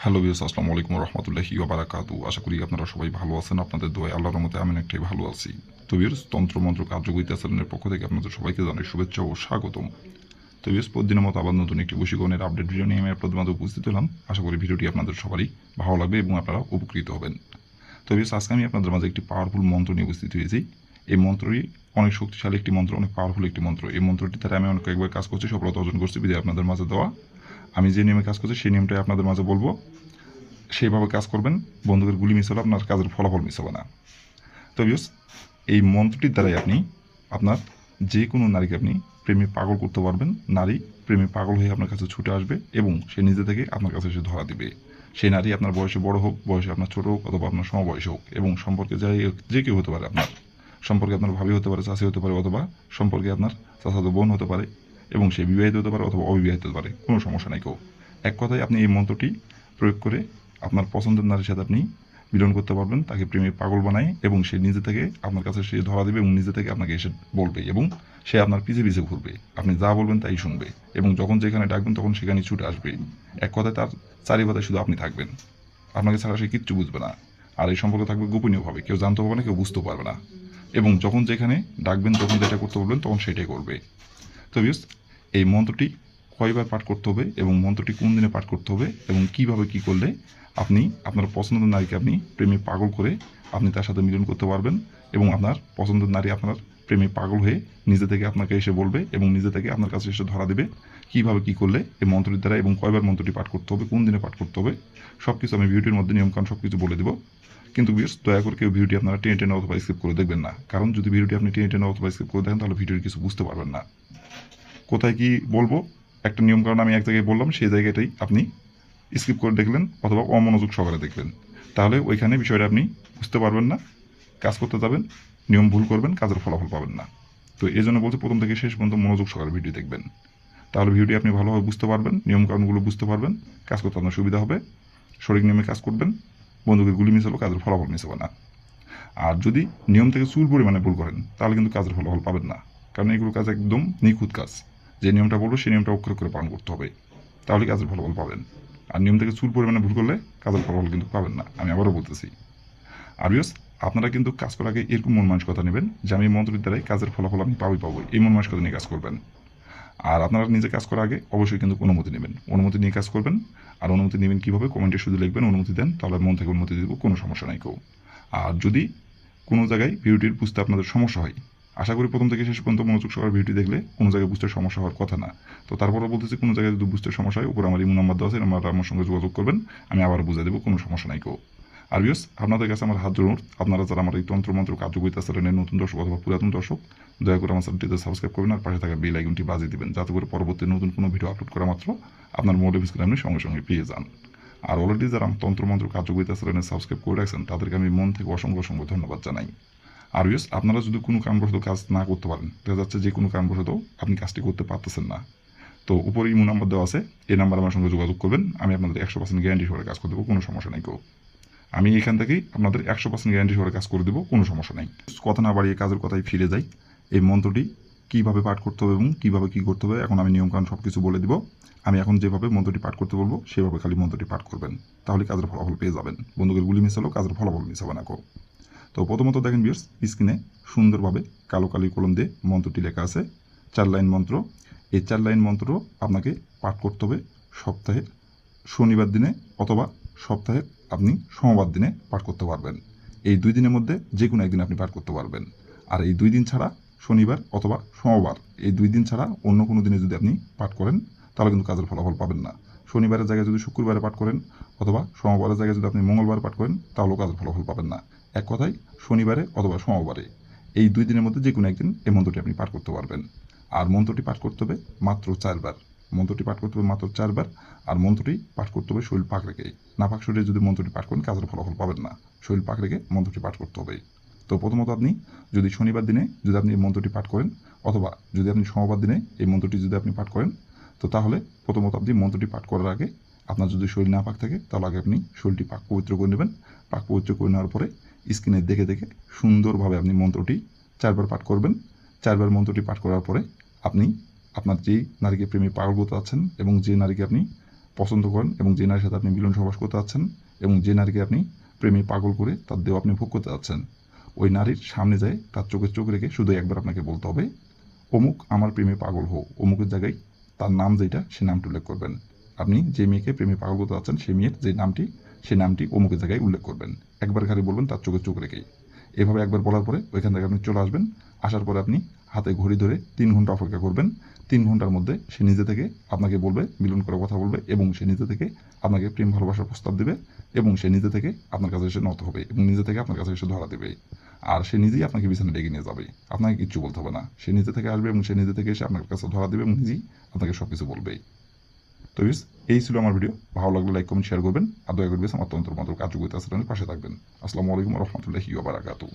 Hello viewers, আসসালামু আলাইকুম ওয়া রাহমাতুল্লাহি ওয়া বারাকাতুহু। আশা করি আপনারা সবাই ভালো আছেন। আপনাদের দোয়ায় আল্লাহর রহমতে আমি অনেকটাই ভালো আছি। তো ভিউয়ার্স, তন্ত্র মন্ত্র কার্যকরী চ্যানেলের পক্ষ থেকে আপনাদের সবাইকে জানাই শুভেচ্ছা ও স্বাগতম। তো ভিউয়ার্স, প্রতিদিনের মতো আবার নতুন একটি বশীকরণের আপডেট ভিডিও নিয়ে আমি আপনাদের মাঝে উপস্থিত হলাম। আশা করি ভিডিওটি আপনাদের সবারই ভালো লাগবে এবং আপনারা উপকৃত হবেন। তো ভিউয়ার্স, আজকে আমি আপনাদের মাঝে একটি পাওয়ারফুল মন্ত্র নিয়ে উপস্থিত হয়েছি। এই মন্ত্রটি অনেক শক্তিশালী একটি মন্ত্র, অনেক পাওয়ারফুল একটি মন্ত্র। এই মন্ত্রটি দ্বারা আমি অনেক কয়েকবার কাজ করছি, সফলতা অর্জন করছি। বিধায় আপনাদের মাঝে দেওয়া আমি যে নিয়মে কাজ করছি সেই নিয়মটাই আপনাদের মাঝে বলবো। সেইভাবে কাজ করবেন, বন্দুকের গুলি মিস হলে আপনার কাজের ফলাফল মিস হবে না। তো ভিউয়ার্স, এই মন্ত্রটির দ্বারাই আপনি আপনার যে কোনো নারীকে আপনি প্রেমে পাগল করতে পারবেন। নারী প্রেমে পাগল হয়ে আপনার কাছে ছুটে আসবে এবং সে নিজে থেকে আপনার কাছে এসে ধরা দিবে। সেই নারী আপনার বয়সে বড় হোক, বয়সে আপনার ছোট হোক, অথবা আপনার সমবয়সী হোক, এবং সম্পর্কে যে কেউ হতে পারে। আপনার সম্পর্কে আপনার ভাবি হতে পারে, চাষি হতে পারে, অথবা সম্পর্কে আপনার চাচাতো বোন হতে পারে, এবং সে বিবাহিত হতে পারে অথবা অবিবাহিত হতে পারে, কোনো সমস্যা নেই কেউ। এক কথায় আপনি এই মন্ত্রটি প্রয়োগ করে আপনার পছন্দের নারীর সাথে আপনি মিলন করতে পারবেন, তাকে প্রেমে পাগল বানায়, এবং সে নিজে থেকে আপনার কাছে সে ধরা দেবে এবং নিজে থেকে আপনাকে এসে বলবে, এবং সে আপনার পিছে পিছে ঘুরবে। আপনি যা বলবেন তাই শুনবে, এবং যখন যেখানে ডাকবেন তখন সেখানেই ছুটে আসবে। এক কথায় তার চারিপাতায় শুধু আপনি থাকবেন, আপনাকে ছাড়া সে কিচ্ছু বুঝবে না। আর এই সম্পর্ক থাকবে গোপনীয়ভাবে, কেউ জানতে পারবে না, কেউ বুঝতেও পারবে না। এবং যখন যেখানে ডাকবেন, যখন যেটা করতে বলবেন তখন সেটাই করবে। তো ভিউয়ার্স, এই মন্ত্রটি কয়বার পাঠ করতে হবে এবং মন্ত্রটি কোন দিনে পাঠ করতে হবে এবং কিভাবে কি করলে আপনি আপনার পছন্দের নারীকে আপনি প্রেমে পাগল করে আপনি তার সাথে মিলন করতে পারবেন, এবং আপনার পছন্দের নারী আপনার প্রেমে পাগল হয়ে নিজে থেকে আপনাকে এসে বলবে এবং নিজে থেকে আপনার কাছে এসে ধরা দেবে, কিভাবে কি করলে এই মন্ত্রটির দ্বারা এবং কয়বার মন্ত্রটি পাঠ করতে হবে, কোন দিনে পাঠ করতে হবে, সব কিছু আমি ভিডিওটির মধ্যে নিয়মকানুন সব কিছু বলে দেবো। কিন্তু ভিউয়ার্স, দয়া করে কেউ ভিডিওটি আপনারা টেনে টেনে অথবা স্কিপ করে দেখবেন না, কারণ যদি ভিডিওটি আপনি টেনে টেনে অথবা স্কিপ করে দেখেন তাহলে ভিডিওটি কিছু বুঝতে পারবেন না। কোথায় কি বলবো, একটা নিয়মকানুন আমি এক জায়গায় বললাম, সেই জায়গাটাই আপনি স্কিপ করে দেখলেন অথবা অমনোযোগ সহকারে দেখলেন, তাহলে ওইখানে বিষয়টা আপনি বুঝতে পারবেন না। কাজ করতে যাবেন, নিয়ম ভুল করবেন, কাজের ফলাফল পাবেন না। তো এই জন্য বলছি, প্রথম থেকে শেষ পর্যন্ত মনোযোগ সহকারে ভিডিও দেখবেন, তাহলে ভিডিওটি আপনি ভালোভাবে বুঝতে পারবেন, নিয়মকানুনগুলো বুঝতে পারবেন, কাজ করতে আপনার সুবিধা হবে। সঠিক নিয়মে কাজ করবেন, বন্দুকের গুলি মিস হলো, কাজের ফলাফল মিস হবে না। আর যদি নিয়ম থেকে চুল পরিমাণে ভুল করেন তাহলে কিন্তু কাজের ফলাফল পাবেন না, কারণ এগুলো কাজ একদম নিখুঁত কাজ। যে নিয়মটা বলবো সেই নিয়মটা অক্ষরে করে পালন করতে হবে, তাহলে কাজের ফলাফল পাবেন। আর নিয়ম থেকে চুল পরিমাণে ভুল করলে কাজের ফলাফল কিন্তু পাবেন না, আমি আবারও বলতেছি। আর ভিউয়ার্স, আপনারা কিন্তু কাজ করার আগে এরকম মন মানসিকতা নেবেন যে আমি এই মন্ত্রের দ্বারাই কাজের ফলাফল আমি পাবো, এই মন মানসিকতা নিয়ে কাজ করবেন। আর আপনারা নিজে কাজ করার আগে অবশ্যই কিন্তু অনুমতি নেবেন, অনুমতি নিয়ে কাজ করবেন। আর অনুমতি নেবেন কীভাবে, কমেন্টে শুধু লিখবেন অনুমতি দেন, তাহলে মন থেকে অনুমতি দেবো, কোনো সমস্যা নাই কেউ। আর যদি কোনো জায়গায় ভিডিওটির বুঝতে আপনাদের সমস্যা হয়, আশা করি প্রথম থেকে শেষ পর্যন্ত মনোযোগ সহকারে ভিডিওটি দেখলে কোনো জায়গায় বুঝতে সমস্যা হওয়ার কথা না। তো তারপরে বলতেছি, কোনো জায়গায় যদি বুঝতে সমস্যা হয়, উপর আমার ইমো নাম্বার দেওয়া আছে, নাম্বারটা আমার সঙ্গে যোগাযোগ করবেন, আমি আবার বুঝিয়ে দেবো, কোনো সমস্যা নাই কেউ। আর ভিউয়ার্স, আপনাদের কাছে আমার হাত জোড়, আপনারা যারা আমার এই তন্ত্রমন্ত্র কার্যকরিতা চ্যানেলের নতুন দর্শক অথবা পুরাতন দর্শক, দয়া করে আমার চ্যানেলটিতে সাবস্ক্রাইব করবেন আর পাশে থাকা বেল আইকনটি বাজিয়ে দিবেন, যাতে করে পরবর্তী নতুন কোনো ভিডিও আপলোড করা মাত্র আপনার মোবাইল স্ক্রিনে আপনি সঙ্গে সঙ্গে পেয়ে যান। আর অলরেডি যারা আমার তন্ত্রমন্ত্র কার্যকরিতা চ্যানেলে সাবস্ক্রাইব করে রাখছেন তাদেরকে আমি মন থেকে অসংখ্য অসংখ্য ধন্যবাদ জানাই। আর ভিউয়ার্স, আপনারা যদি কোনো কারণবশত কাজ না করতে পারেন, দেখা যাচ্ছে যে কোনো কারণবশত আপনি কাজটি করতে পারতেছেন না, তো উপরে ইমো নাম্বার দেওয়া আছে, এই নাম্বার আমার সঙ্গে যোগাযোগ করবেন, আমি আপনাদের 100% গ্যারান্টি সহকারে কাজ করে দেবো, কোনো সমস্যা নেই কেউ। আমি এখান থেকেই আপনাদের 100% গ্যারান্টি সহকারে কাজ করে দেবো, কোনো সমস্যা নেই। কথা না বাড়িয়ে কাজের কথায় ফিরে যাই। এই মন্ত্রটি কীভাবে পাঠ করতে হবে এবং কীভাবে কী করতে হবে এখন আমি নিয়মকানুন সব কিছু বলে দিব। আমি এখন যেভাবে মন্ত্রটি পাঠ করতে বলবো সেভাবে খালি মন্ত্রটি পাঠ করবেন, তাহলে কাজের ফলাফল পেয়ে যাবেন। বন্দুকের গুলি মিস হলেও কাজের ফলাফল মিস হবে না কেউ। তো প্রথমত দেখেন ভিউয়ার্স, স্ক্রিনে সুন্দরভাবে কালো কালি কলম দিয়ে মন্ত্রটি লেখা আছে, 4 লাইন মন্ত্র। এই 4 লাইন মন্ত্র আপনাকে পাঠ করতে হবে সপ্তাহের শনিবার দিনে অথবা সপ্তাহের আপনি সোমবার দিনে পাঠ করতে পারবেন। এই 2 দিনের মধ্যে যে কোনো একদিন আপনি পাঠ করতে পারবেন। আর এই 2 দিন ছাড়া, শনিবার অথবা সোমবার, এই 2 দিন ছাড়া অন্য কোনো দিনে যদি আপনি পাঠ করেন তাহলে কিন্তু কাজের ফলাফল পাবেন না। শনিবারের জায়গায় যদি শুক্রবারে পাঠ করেন অথবা সোমবারের জায়গায় যদি আপনি মঙ্গলবার পাঠ করেন তাহলেও কাজের ফলাফল পাবেন না। এক কথায় শনিবারে অথবা সোমবারে, এই 2 দিনের মধ্যে যে কোনো একদিন এই মন্ত্রটি আপনি পাঠ করতে পারবেন। আর মন্ত্রটি পাঠ করতে হবে মাত্র 4 বার। মন্ত্রটি পাঠ করতে হবে মাত্র 4 বার। আর মন্ত্রটি পাঠ করতে হবে শরীর পাক রেখে। নাপাক শরীরে যদি মন্ত্রটি পাঠ করেন কাজের ফলাফল পাবেন না, শরীর পাক রেখে মন্ত্রটি পাঠ করতে হবে। তো প্রথমত আপনি যদি শনিবার দিনে যদি আপনি এই মন্ত্রটি পাঠ করেন অথবা যদি আপনি সোমবার দিনে এই মন্ত্রটি যদি আপনি পাঠ করেন, তো তাহলে প্রথমত আপনি মন্ত্রটি পাঠ করার আগে আপনার যদি শরীর না পাক থাকে তাহলে আগে আপনি শরীরটি পাক পবিত্র করে নেবেন। পাক পবিত্র করে নেওয়ার পরে স্ক্রিনে দেখে দেখে সুন্দরভাবে আপনি মন্ত্রটি 4 বার পাঠ করবেন। 4 বার মন্ত্রটি পাঠ করার পরে আপনি আপনার যেই নারীকে প্রেমে পাগল করতে চাচ্ছেন এবং যে নারীকে আপনি পছন্দ করেন এবং যে নারীর সাথে আপনি মিলন সহবাস করতে যাচ্ছেন এবং যে নারীকে আপনি প্রেমে পাগল করে তার দেহ আপনি ভোগ করতে যাচ্ছেন, ওই নারীর সামনে যায় তার চোখে চোখ রেখে শুধু একবার আপনাকে বলতে হবে, অমুক আমার প্রেমে পাগল হো, অমুকের জায়গায় তার নাম যেটা সে নামটি উল্লেখ করবেন। আপনি যে মেয়েকে প্রেমে পাগল করতে যাচ্ছেন সেই মেয়ের যে নামটি, সেই নামটি অমুকের জায়গায় উল্লেখ করবেন। একবার খালি বলবেন তার চোখে চোখ রেখেই। এভাবে একবার বলার পরে ওইখান থেকে আপনি চলে আসবেন। আসার পরে আপনি হাতে ঘড়ি ধরে 3 ঘন্টা অপেক্ষা করবেন। 3 ঘন্টার মধ্যে সে নিজে থেকে আপনাকে বলবে, মিলন করার কথা বলবে এবং সে নিজে থেকে আপনাকে প্রেম ভালোবাসার প্রস্তাব দেবে এবং সে নিজে থেকে আপনার কাছে এসে নত হবে এবং নিজে থেকে আপনার কাছে এসে ধরা দেবে। আর সে নিজেই আপনাকে বিছানায় ডেকে নিয়ে যাবে, আপনাকে কিচ্ছু বলতে হবে না। সে নিজে থেকে আসবে এবং সে নিজে থেকে এসে আপনার কাছে ধরা দেবে এবং নিজেই আপনাকে সব কিছু বলবে। তো ভিউয়ার্স, এই ছিল আমার ভিডিও। ভালো লাগলে লাইক কমেন্ট শেয়ার করবেন আর দয়া করে আমার তন্ত্র মন্ত্র কার্যকরিতা চ্যানেলের পাশে থাকবেন। আসসালামু আলাইকুম ওয়া রাহমাতুল্লাহি ওয়া বারাকাতুহু।